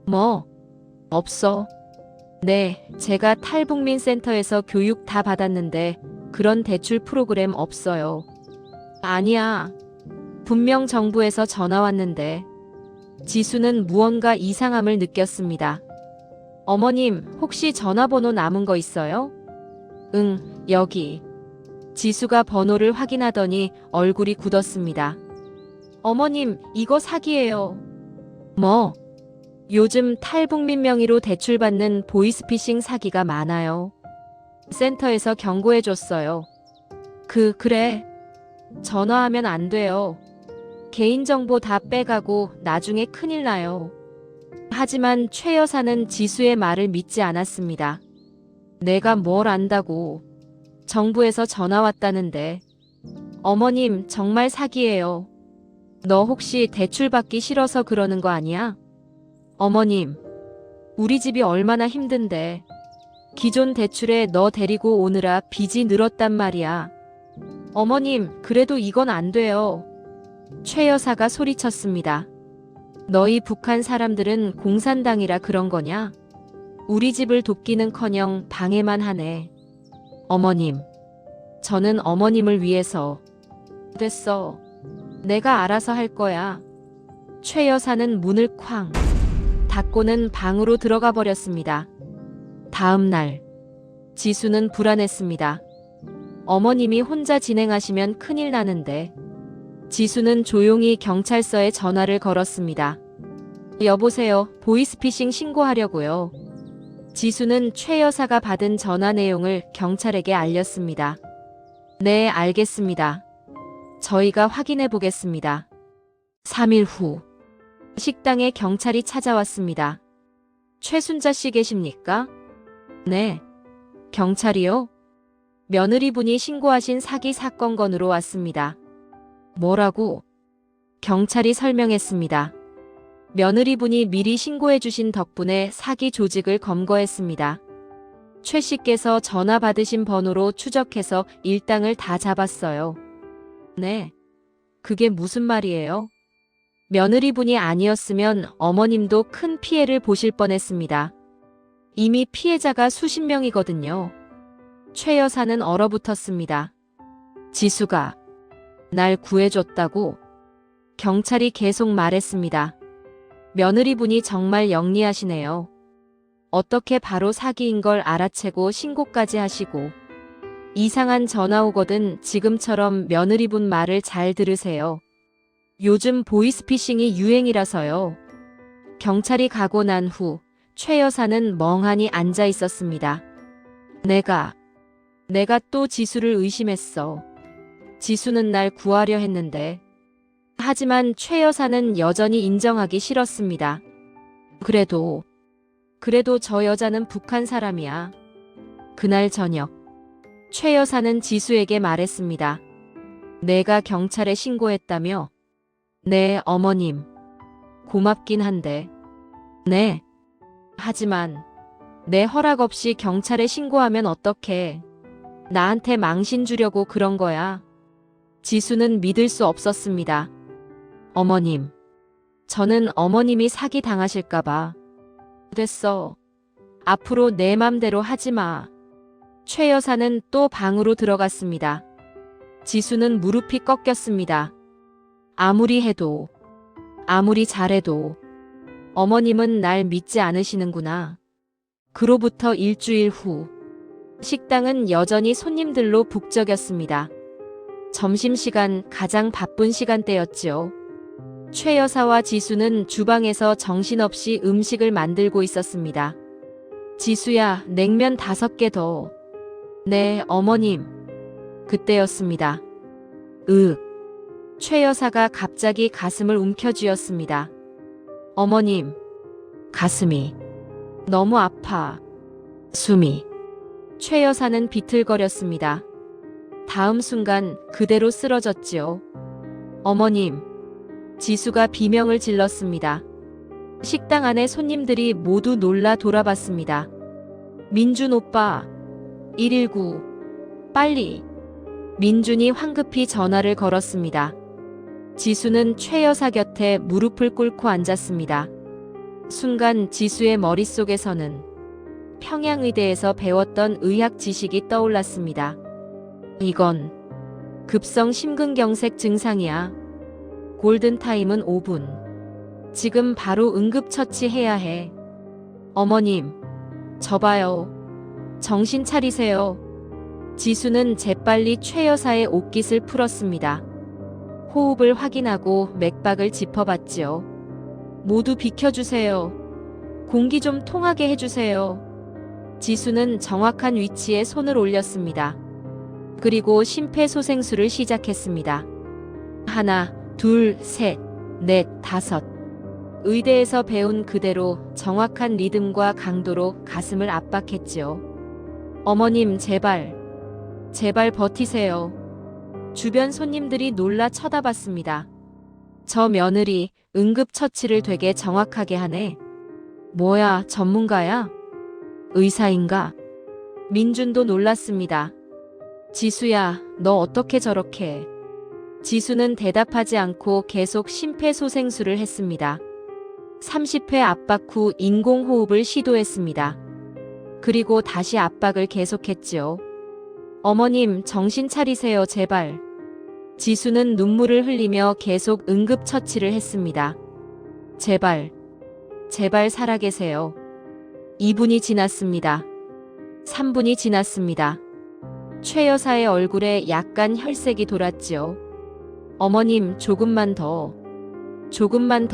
뭐? 없어. 네, 제가 탈북민 센터에서 교육 다 받았는데 그런 대출 프로그램 없어요. 아니야. 분명 정부에서 전화 왔는데. 지수는 무언가 이상함을 느꼈습니다. 어머님, 혹시 전화번호 남은 거 있어요? 응, 여기. 지수가 번호를 확인하더니 얼굴이 굳었습니다. 어머님, 이거 사기예요. 뭐, 요즘 탈북민 명의로 대출받는 보이스피싱 사기가 많아요. 센터에서 경고해줬어요. 그래. 전화하면 안 돼요. 개인정보 다 빼가고 나중에 큰일 나요. 하지만 최 여사는 지수의 말을 믿지 않았습니다. 내가 뭘 안다고. 정부에서 전화 왔다는데. 어머님, 정말 사기예요. 너 혹시 대출 받기 싫어서 그러는 거 아니야? 어머님, 우리 집이 얼마나 힘든데. 기존 대출에 너 데리고 오느라 빚이 늘었단 말이야. 어머님, 그래도 이건 안 돼요. 최 여사가 소리쳤습니다. 너희 북한 사람들은 공산당이라 그런 거냐? 우리 집을 돕기는커녕 방해만 하네. 어머님, 저는 어머님을 위해서. 됐어. 내가 알아서 할 거야. 최 여사는 문을 쾅 닫고는 방으로 들어가 버렸습니다. 다음 날, 지수는 불안했습니다. 어머님이 혼자 진행하시면 큰일 나는데. 지수는 조용히 경찰서에 전화를 걸었습니다. 여보세요, 보이스피싱 신고하려고요. 지수는 최 여사가 받은 전화 내용을 경찰에게 알렸습니다. 네, 알겠습니다. 저희가 확인해 보겠습니다. 3일 후, 식당에 경찰이 찾아왔습니다. 최순자 씨 계십니까? 네. 경찰이요? 며느리분이 신고하신 사기 사건 건으로 왔습니다. 뭐라고? 경찰이 설명했습니다. 며느리분이 미리 신고해 주신 덕분에 사기 조직을 검거했습니다. 최 씨께서 전화 받으신 번호로 추적해서 일당을 다 잡았어요. 네. 그게 무슨 말이에요? 며느리분이 아니었으면 어머님도 큰 피해를 보실 뻔했습니다. 이미 피해자가 수십 명이거든요. 최 여사는 얼어붙었습니다. 지수가 날 구해줬다고? 경찰이 계속 말했습니다. 며느리분이 정말 영리하시네요. 어떻게 바로 사기인 걸 알아채고 신고까지 하시고. 이상한 전화 오거든 지금처럼 며느리분 말을 잘 들으세요. 요즘 보이스피싱이 유행이라서요. 경찰이 가고 난 후 최 여사는 멍하니 앉아 있었습니다. 내가 또 지수를 의심했어. 지수는 날 구하려 했는데. 하지만 최 여사는 여전히 인정하기 싫었습니다. 그래도 저 여자는 북한 사람이야. 그날 저녁, 최 여사는 지수에게 말했습니다. 내가 경찰에 신고했다며? 네, 어머님. 고맙긴 한데. 네. 하지만 내 허락 없이 경찰에 신고하면 어떡해. 나한테 망신 주려고 그런 거야. 지수는 믿을 수 없었습니다. 어머님. 저는 어머님이 사기 당하실까봐. 됐어. 앞으로 내 맘대로 하지 마. 최 여사는 또 방으로 들어갔습니다. 지수는 무릎이 꺾였습니다. 아무리 해도, 아무리 잘해도 어머님은 날 믿지 않으시는구나. 그로부터 일주일 후, 식당은 여전히 손님들로 북적였습니다. 점심시간 가장 바쁜 시간대였지요. 최 여사와 지수는 주방에서 정신없이 음식을 만들고 있었습니다. 지수야, 냉면 5개 더. 네, 어머님. 그때였습니다. 최 여사가 갑자기 가슴을 움켜쥐었습니다. 어머님, 가슴이 너무 아파. 숨이. 최 여사는 비틀거렸습니다. 다음 순간 그대로 쓰러졌지요. 어머님. 지수가 비명을 질렀습니다. 식당 안에 손님들이 모두 놀라 돌아봤습니다. 민준 오빠. 119. 빨리. 민준이 황급히 전화를 걸었습니다. 지수는 최 여사 곁에 무릎을 꿇고 앉았습니다. 순간 지수의 머릿속에서는 평양의대에서 배웠던 의학 지식이 떠올랐습니다. 이건 급성 심근경색 증상이야. 골든타임은 5분. 지금 바로 응급처치해야 해. 어머님, 저 봐요. 정신 차리세요. 지수는 재빨리 최 여사의 옷깃을 풀었습니다. 호흡을 확인하고 맥박을 짚어봤지요. 모두 비켜주세요. 공기 좀 통하게 해주세요. 지수는 정확한 위치에 손을 올렸습니다. 그리고 심폐소생술을 시작했습니다. 하나, 둘, 셋, 넷, 다섯. 의대에서 배운 그대로 정확한 리듬과 강도로 가슴을 압박했지요. 어머님, 제발, 제발 버티세요. 주변 손님들이 놀라 쳐다봤습니다. 저 며느리 응급처치를 되게 정확하게 하네. 뭐야, 전문가야? 의사인가? 민준도 놀랐습니다. 지수야, 너 어떻게 저렇게? 지수는 대답하지 않고 계속 심폐소생술을 했습니다. 30회 압박 후 인공호흡을 시도했습니다. 그리고 다시 압박을 계속했지요. 어머님, 정신 차리세요, 제발. 지수는 눈물을 흘리며 계속 응급처치를 했습니다. 제발, 제발 살아계세요. 2분이 지났습니다. 3분이 지났습니다. 최 여사의 얼굴에 약간 혈색이 돌았지요. 어머님, 조금만 더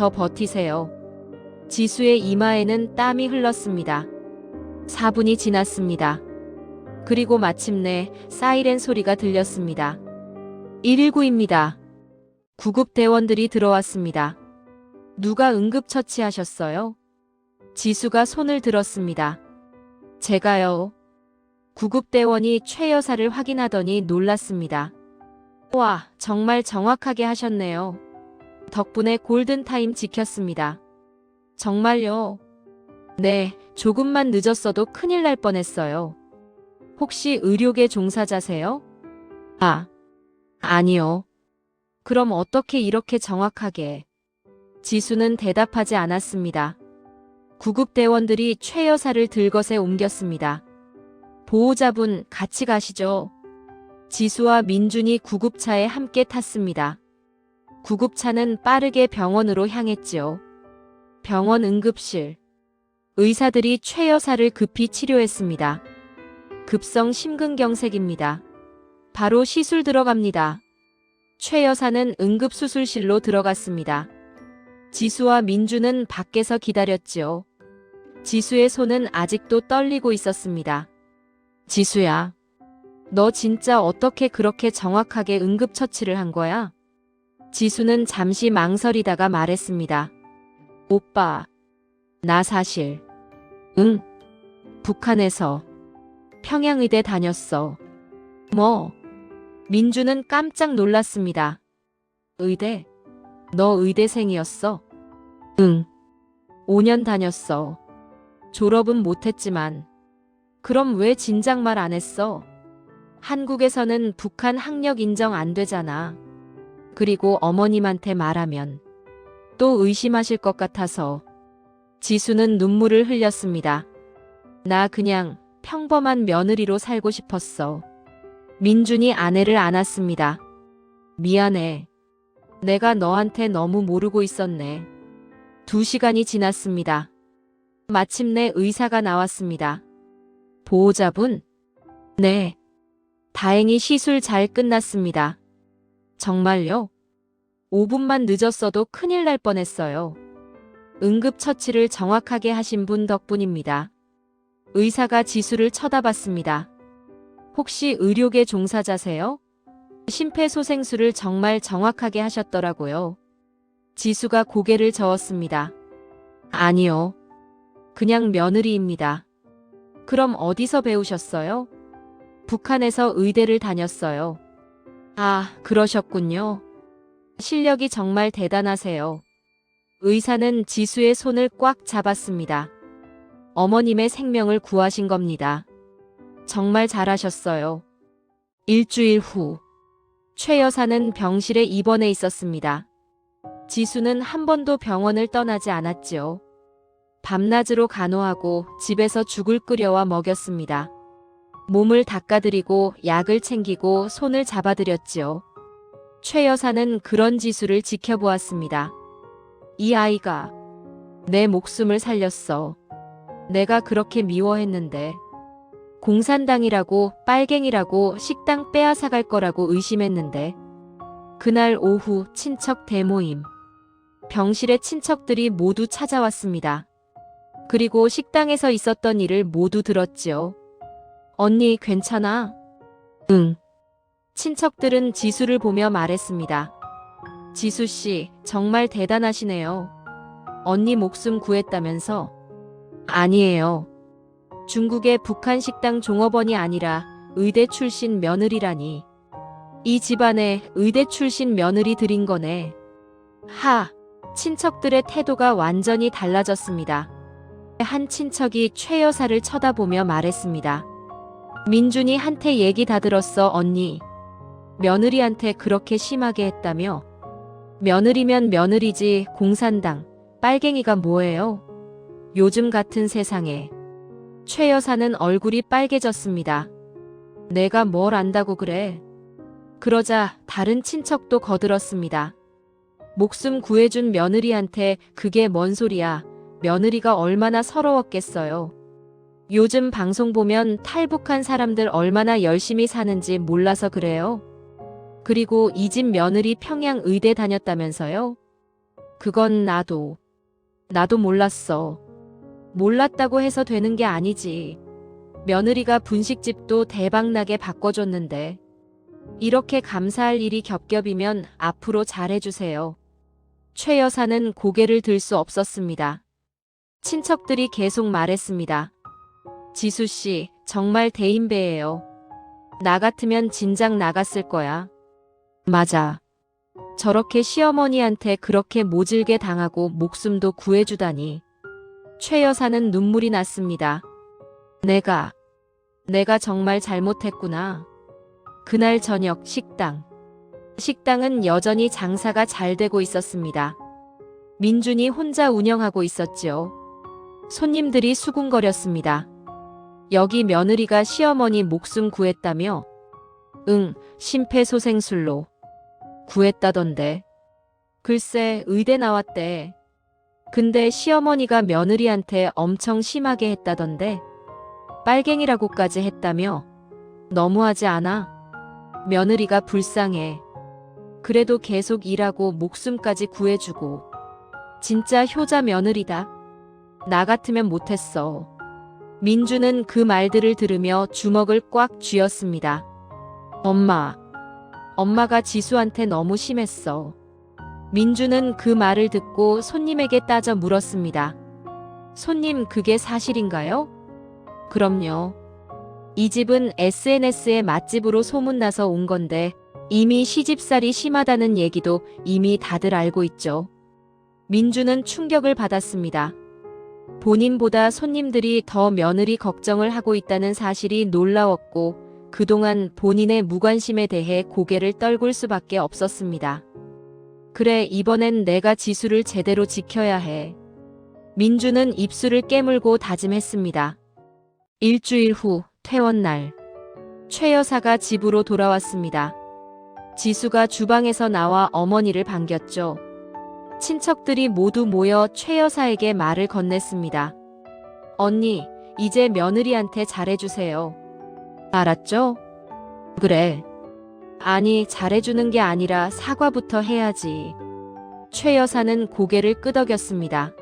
버티세요. 지수의 이마에는 땀이 흘렀습니다. 4분이 지났습니다. 그리고 마침내 사이렌 소리가 들렸습니다. 119입니다. 구급대원들이 들어왔습니다. 누가 응급처치하셨어요? 지수가 손을 들었습니다. 제가요. 구급대원이 최 여사를 확인하더니 놀랐습니다. 와, 정말 정확하게 하셨네요. 덕분에 골든타임 지켰습니다. 정말요? 네, 조금만 늦었어도 큰일 날 뻔했어요. 혹시 의료계 종사자세요? 아니요. 그럼 어떻게 이렇게 정확하게? 지수는 대답하지 않았습니다. 구급대원들이 최 여사를 들것에 옮겼습니다. 보호자분, 같이 가시죠. 지수와 민준이 구급차에 함께 탔습니다. 구급차는 빠르게 병원으로 향했지요. 병원 응급실. 의사들이 최 여사를 급히 치료했습니다. 급성 심근경색입니다. 바로 시술 들어갑니다. 최 여사는 응급수술실로 들어갔습니다. 지수와 민주는 밖에서 기다렸지요. 지수의 손은 아직도 떨리고 있었습니다. 지수야, 너 진짜 어떻게 그렇게 정확하게 응급처치를 한 거야? 지수는 잠시 망설이다가 말했습니다. 오빠, 나 사실, 북한에서 평양의대 다녔어. 뭐? 민주는 깜짝 놀랐습니다. 의대? 너 의대생이었어? 응. 5년 다녔어. 졸업은 못했지만. 그럼 왜 진작 말 안 했어? 한국에서는 북한 학력 인정 안 되잖아. 그리고 어머님한테 말하면 또 의심하실 것 같아서. 지수는 눈물을 흘렸습니다. 나 그냥 평범한 며느리로 살고 싶었어. 민준이 아내를 안았습니다. 미안해. 내가 너한테 너무 모르고 있었네. 2시간이 지났습니다. 마침내 의사가 나왔습니다. 보호자분? 네. 다행히 시술 잘 끝났습니다. 정말요? 5분만 늦었어도 큰일 날 뻔했어요. 응급처치를 정확하게 하신 분 덕분입니다. 의사가 지수를 쳐다봤습니다. 혹시 의료계 종사자세요? 심폐소생술을 정말 정확하게 하셨더라고요. 지수가 고개를 저었습니다. 아니요. 그냥 며느리입니다. 그럼 어디서 배우셨어요? 북한에서 의대를 다녔어요. 아, 그러셨군요. 실력이 정말 대단하세요. 의사는 지수의 손을 꽉 잡았습니다. 어머님의 생명을 구하신 겁니다. 정말 잘하셨어요. 일주일 후, 최 여사는 병실에 입원해 있었습니다. 지수는 한 번도 병원을 떠나지 않았지요. 밤낮으로 간호하고 집에서 죽을 끓여와 먹였습니다. 몸을 닦아드리고 약을 챙기고 손을 잡아드렸지요. 최 여사는 그런 지수를 지켜보았습니다. 이 아이가 내 목숨을 살렸어. 내가 그렇게 미워했는데. 공산당이라고 빨갱이라고 식당 빼앗아갈 거라고 의심했는데. 그날 오후 친척 대모임. 병실에 친척들이 모두 찾아왔습니다. 그리고 식당에서 있었던 일을 모두 들었지요. 언니, 괜찮아? 응. 친척들은 지수를 보며 말했습니다. 지수씨, 정말 대단하시네요. 언니 목숨 구했다면서? 아니에요. 중국의 북한 식당 종업원이 아니라 의대 출신 며느리라니. 이 집안에 의대 출신 며느리 들인 거네. 친척들의 태도가 완전히 달라졌습니다. 한 친척이 최 여사를 쳐다보며 말했습니다. 민준이 한테 얘기 다 들었어, 언니. 며느리한테 그렇게 심하게 했다며? 며느리면 며느리지, 공산당, 빨갱이가 뭐예요? 요즘 같은 세상에. 최 여사는 얼굴이 빨개졌습니다. 내가 뭘 안다고 그래? 그러자 다른 친척도 거들었습니다. 목숨 구해준 며느리한테 그게 뭔 소리야. 며느리가 얼마나 서러웠겠어요. 요즘 방송 보면 탈북한 사람들 얼마나 열심히 사는지 몰라서 그래요. 그리고 이 집 며느리 평양 의대 다녔다면서요? 그건 나도 몰랐어. 몰랐다고 해서 되는 게 아니지. 며느리가 분식집도 대박나게 바꿔줬는데. 이렇게 감사할 일이 겹겹이면 앞으로 잘해주세요. 최 여사는 고개를 들 수 없었습니다. 친척들이 계속 말했습니다. 지수씨, 정말 대인배예요. 나 같으면 진작 나갔을 거야. 맞아. 저렇게 시어머니한테 그렇게 모질게 당하고 목숨도 구해주다니. 최 여사는 눈물이 났습니다. 내가 정말 잘못했구나. 그날 저녁 식당은 여전히 장사가 잘 되고 있었습니다. 민준이 혼자 운영하고 있었지요. 손님들이 수군거렸습니다. 여기 며느리가 시어머니 목숨 구했다며? 응, 심폐소생술로. 구했다던데. 글쎄, 의대 나왔대. 근데 시어머니가 며느리한테 엄청 심하게 했다던데. 빨갱이라고까지 했다며? 너무하지 않아? 며느리가 불쌍해. 그래도 계속 일하고 목숨까지 구해주고. 진짜 효자 며느리다. 나 같으면 못했어. 민주는 그 말들을 들으며 주먹을 꽉 쥐었습니다. 엄마가 지수한테 너무 심했어. 민주는 그 말을 듣고 손님에게 따져 물었습니다. 손님, 그게 사실인가요? 그럼요. 이 집은 SNS에 맛집으로 소문나서 온 건데 이미 시집살이 심하다는 얘기도 이미 다들 알고 있죠. 민주는 충격을 받았습니다. 본인보다 손님들이 더 며느리 걱정을 하고 있다는 사실이 놀라웠고 그동안 본인의 무관심에 대해 고개를 떨굴 수밖에 없었습니다. 그래, 이번엔 내가 지수를 제대로 지켜야 해. 민주는 입술을 깨물고 다짐했습니다. 일주일 후 퇴원날. 최 여사가 집으로 돌아왔습니다. 지수가 주방에서 나와 어머니를 반겼죠. 친척들이 모두 모여 최 여사에게 말을 건넸습니다. 언니, 이제 며느리한테 잘해주세요. 알았죠? 그래. 아니, 잘해주는 게 아니라 사과부터 해야지. 최 여사는 고개를 끄덕였습니다.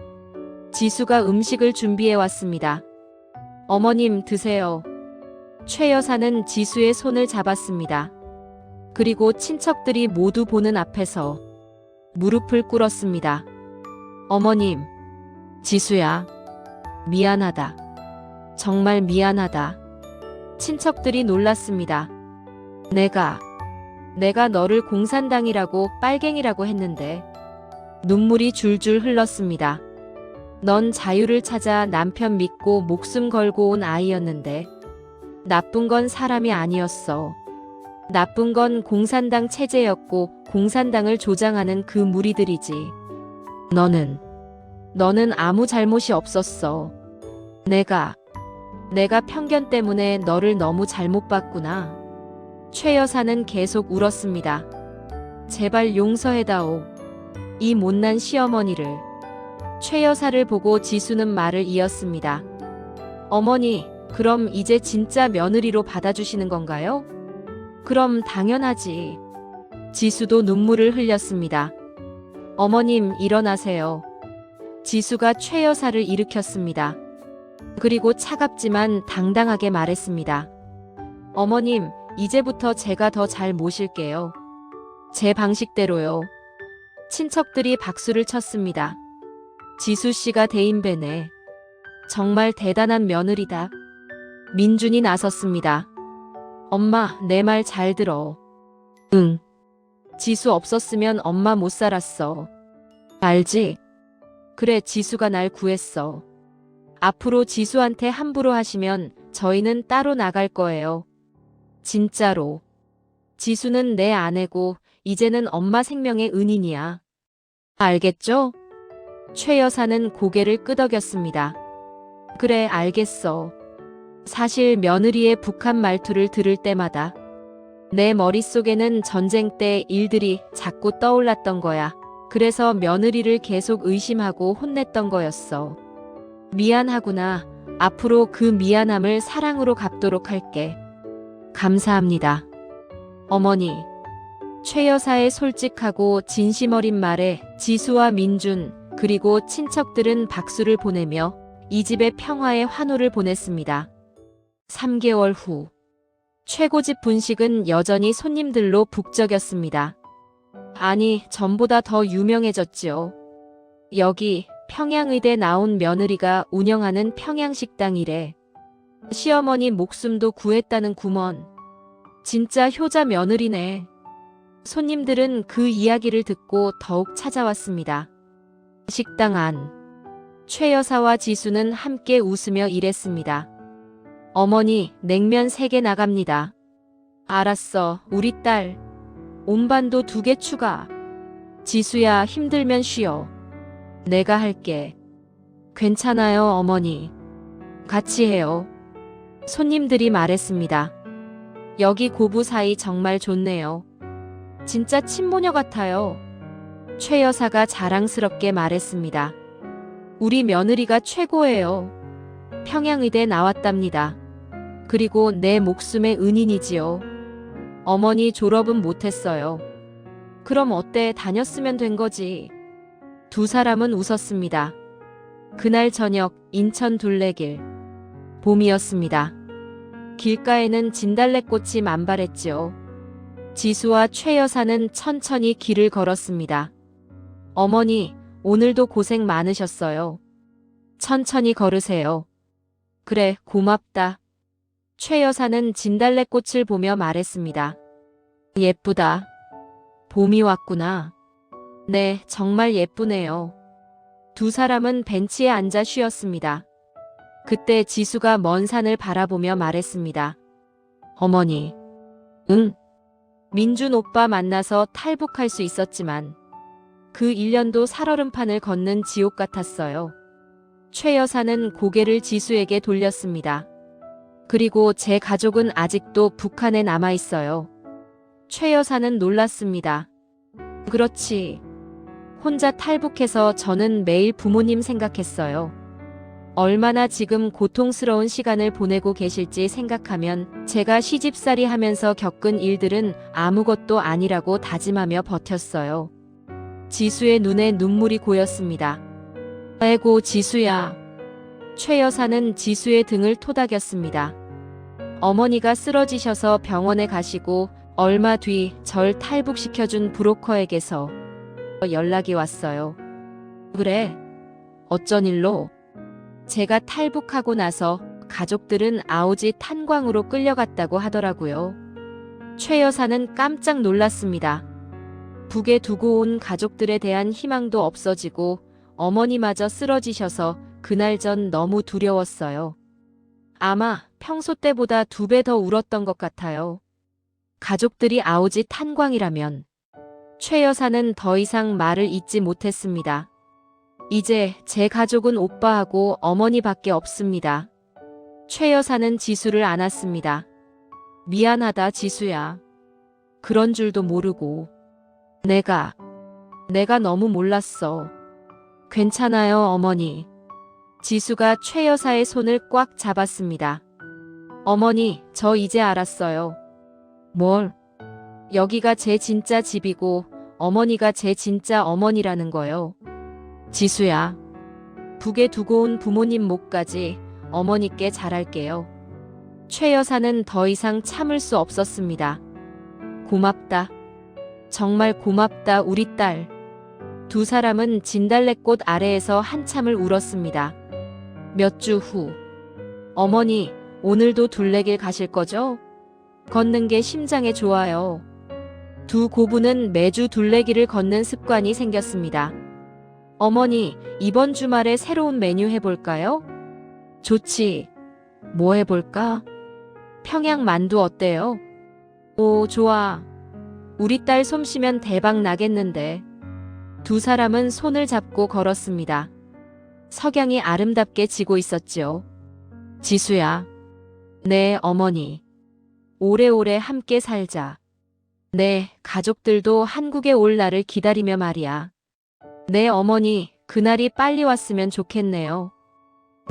지수가 음식을 준비해왔습니다. 어머님, 드세요. 최 여사는 지수의 손을 잡았습니다. 그리고 친척들이 모두 보는 앞에서 무릎을 꿇었습니다. 어머님, 지수야, 미안하다. 정말 미안하다. 친척들이 놀랐습니다. 내가 너를 공산당이라고 빨갱이라고 했는데. 눈물이 줄줄 흘렀습니다. 넌 자유를 찾아 남편 믿고 목숨 걸고 온 아이였는데 나쁜 건 사람이 아니었어. 나쁜 건 공산당 체제였고 공산당을 조장하는 그 무리들이지. 너는 아무 잘못이 없었어. 내가 편견 때문에 너를 너무 잘못 봤구나. 최 여사는 계속 울었습니다. 제발 용서해다오. 이 못난 시어머니를. 최 여사를 보고 지수는 말을 이었습니다. 어머니, 그럼 이제 진짜 며느리로 받아주시는 건가요? 그럼 당연하지. 지수도 눈물을 흘렸습니다. 어머님, 일어나세요. 지수가 최 여사를 일으켰습니다. 그리고 차갑지만 당당하게 말했습니다. 어머님, 이제부터 제가 더 잘 모실게요. 제 방식대로요. 친척들이 박수를 쳤습니다. 지수 씨가 대인배네. 정말 대단한 며느리다. 민준이 나섰습니다. 엄마, 내 말 잘 들어. 응. 지수 없었으면 엄마 못 살았어. 알지? 그래, 지수가 날 구했어. 앞으로 지수한테 함부로 하시면 저희는 따로 나갈 거예요. 진짜로. 지수는 내 아내고 이제는 엄마 생명의 은인이야. 알겠죠? 최 여사는 고개를 끄덕였습니다. 그래, 알겠어. 사실 며느리의 북한 말투를 들을 때마다 내 머릿속에는 전쟁 때 일들이 자꾸 떠올랐던 거야. 그래서 며느리를 계속 의심하고 혼냈던 거였어. 미안하구나. 앞으로 그 미안함을 사랑으로 갚도록 할게. 감사합니다. 어머니. 최 여사의 솔직하고 진심 어린 말에 지수와 민준 그리고 친척들은 박수를 보내며 이 집의 평화에 환호를 보냈습니다. 3개월 후. 최고집 분식은 여전히 손님들로 북적였습니다. 아니, 전보다 더 유명해졌지요. 여기 평양의대 나온 며느리가 운영하는 평양식당이래. 시어머니 목숨도 구했다는 구먼. 진짜 효자 며느리네. 손님들은 그 이야기를 듣고 더욱 찾아왔습니다. 식당 안. 최 여사와 지수는 함께 웃으며 일했습니다. 어머니, 냉면 3개 나갑니다. 알았어, 우리 딸. 온반도 2개 추가. 지수야, 힘들면 쉬어. 내가 할게. 괜찮아요, 어머니. 같이 해요. 손님들이 말했습니다. 여기 고부 사이 정말 좋네요. 진짜 친모녀 같아요. 최 여사가 자랑스럽게 말했습니다. 우리 며느리가 최고예요. 평양의대 나왔답니다. 그리고 내 목숨의 은인이지요. 어머니 졸업은 못했어요. 그럼 어때, 다녔으면 된 거지. 두 사람은 웃었습니다. 그날 저녁 인천 둘레길. 봄이었습니다. 길가에는 진달래꽃이 만발했지요. 지수와 최 여사는 천천히 길을 걸었습니다. 어머니, 오늘도 고생 많으셨어요. 천천히 걸으세요. 그래, 고맙다. 최 여사는 진달래꽃을 보며 말했습니다. 예쁘다. 봄이 왔구나. 네, 정말 예쁘네요. 두 사람은 벤치에 앉아 쉬었습니다. 그때 지수가 먼 산을 바라보며 말했습니다. 어머니. 응. 민준 오빠 만나서 탈북할 수 있었지만 그 1년도 살얼음판을 걷는 지옥 같았어요. 최 여사는 고개를 지수에게 돌렸습니다. 그리고 제 가족은 아직도 북한에 남아 있어요. 최 여사는 놀랐습니다. 그렇지. 혼자 탈북해서 저는 매일 부모님 생각했어요. 얼마나 지금 고통스러운 시간을 보내고 계실지 생각하면 제가 시집살이 하면서 겪은 일들은 아무것도 아니라고 다짐하며 버텼어요. 지수의 눈에 눈물이 고였습니다. 아이고, 지수야. 최 여사는 지수의 등을 토닥였습니다. 어머니가 쓰러지셔서 병원에 가시고 얼마 뒤 절 탈북시켜준 브로커에게서 연락이 왔어요. 그래? 어쩐 일로? 제가 탈북하고 나서 가족들은 아오지 탄광으로 끌려갔다고 하더라고요. 최 여사는 깜짝 놀랐습니다. 북에 두고 온 가족들에 대한 희망도 없어지고 어머니마저 쓰러지셔서 그날 전 너무 두려웠어요. 아마 평소 때보다 2배 더 울었던 것 같아요. 가족들이 아오지 탄광이라면 최 여사는 더 이상 말을 잇지 못했습니다. 이제 제 가족은 오빠하고 어머니밖에 없습니다. 최 여사는 지수를 안았습니다. 미안하다, 지수야. 그런 줄도 모르고. 내가 너무 몰랐어. 괜찮아요, 어머니. 지수가 최 여사의 손을 꽉 잡았습니다. 어머니, 저 이제 알았어요. 뭘? 여기가 제 진짜 집이고 어머니가 제 진짜 어머니라는 거요. 지수야, 북에 두고 온 부모님 목까지 어머니께 잘할게요. 최 여사는 더 이상 참을 수 없었습니다. 고맙다. 정말 고맙다, 우리 딸. 두 사람은 진달래꽃 아래에서 한참을 울었습니다. 몇 주 후, 어머니, 오늘도 둘레길 가실 거죠? 걷는 게 심장에 좋아요. 두 고부는 매주 둘레길을 걷는 습관이 생겼습니다. 어머니, 이번 주말에 새로운 메뉴 해볼까요? 좋지. 뭐 해볼까? 평양 만두 어때요? 오, 좋아. 우리 딸 솜씨면 대박 나겠는데. 두 사람은 손을 잡고 걸었습니다. 석양이 아름답게 지고 있었지요. 지수야. 네, 어머니. 오래오래 함께 살자. 네, 가족들도 한국에 올 날을 기다리며 말이야. 네, 어머니, 그날이 빨리 왔으면 좋겠네요.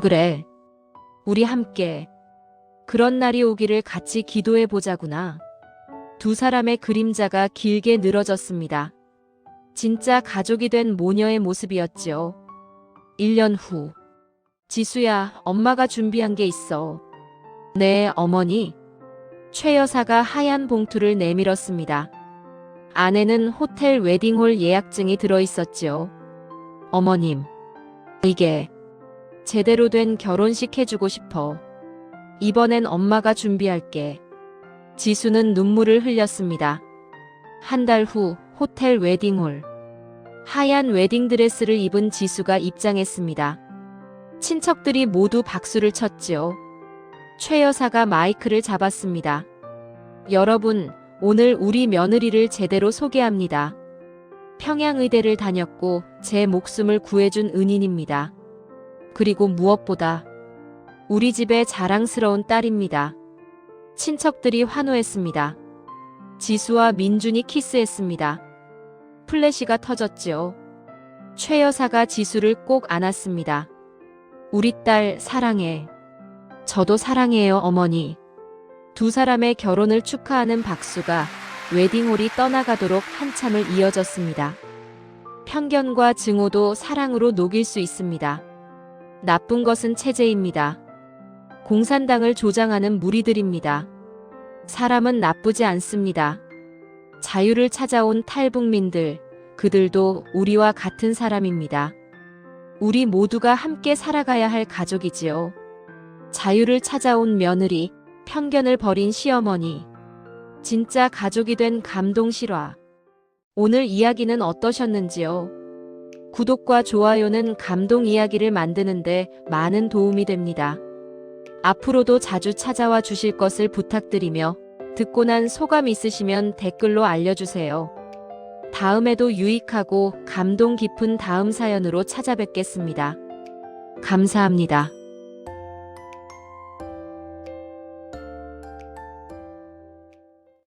그래. 우리 함께. 그런 날이 오기를 같이 기도해 보자구나. 두 사람의 그림자가 길게 늘어졌습니다. 진짜 가족이 된 모녀의 모습이었지요. 1년 후. 지수야, 엄마가 준비한 게 있어. 네, 어머니. 최 여사가 하얀 봉투를 내밀었습니다. 안에는 호텔 웨딩홀 예약증이 들어있었지요. 어머님, 이게 제대로 된 결혼식 해주고 싶어. 이번엔 엄마가 준비할게. 지수는 눈물을 흘렸습니다. 한 달 후 호텔 웨딩홀. 하얀 웨딩드레스를 입은 지수가 입장했습니다. 친척들이 모두 박수를 쳤지요. 최 여사가 마이크를 잡았습니다. 여러분, 오늘 우리 며느리를 제대로 소개합니다. 평양의대를 다녔고 제 목숨을 구해준 은인입니다. 그리고 무엇보다 우리 집의 자랑스러운 딸입니다. 친척들이 환호했습니다. 지수와 민준이 키스했습니다. 플래시가 터졌지요. 최 여사가 지수를 꼭 안았습니다. 우리 딸 사랑해. 저도 사랑해요, 어머니. 두 사람의 결혼을 축하하는 박수가 웨딩홀이 떠나가도록 한참을 이어졌습니다. 편견과 증오도 사랑으로 녹일 수 있습니다. 나쁜 것은 체제입니다. 공산당을 조장하는 무리들입니다. 사람은 나쁘지 않습니다. 자유를 찾아온 탈북민들, 그들도 우리와 같은 사람입니다. 우리 모두가 함께 살아가야 할 가족이지요. 자유를 찾아온 며느리, 편견을 버린 시어머니. 진짜 가족이 된 감동 실화. 오늘 이야기는 어떠셨는지요? 구독과 좋아요는 감동 이야기를 만드는데 많은 도움이 됩니다. 앞으로도 자주 찾아와 주실 것을 부탁드리며 듣고 난 소감 있으시면 댓글로 알려주세요. 다음에도 유익하고 감동 깊은 다음 사연으로 찾아뵙겠습니다. 감사합니다.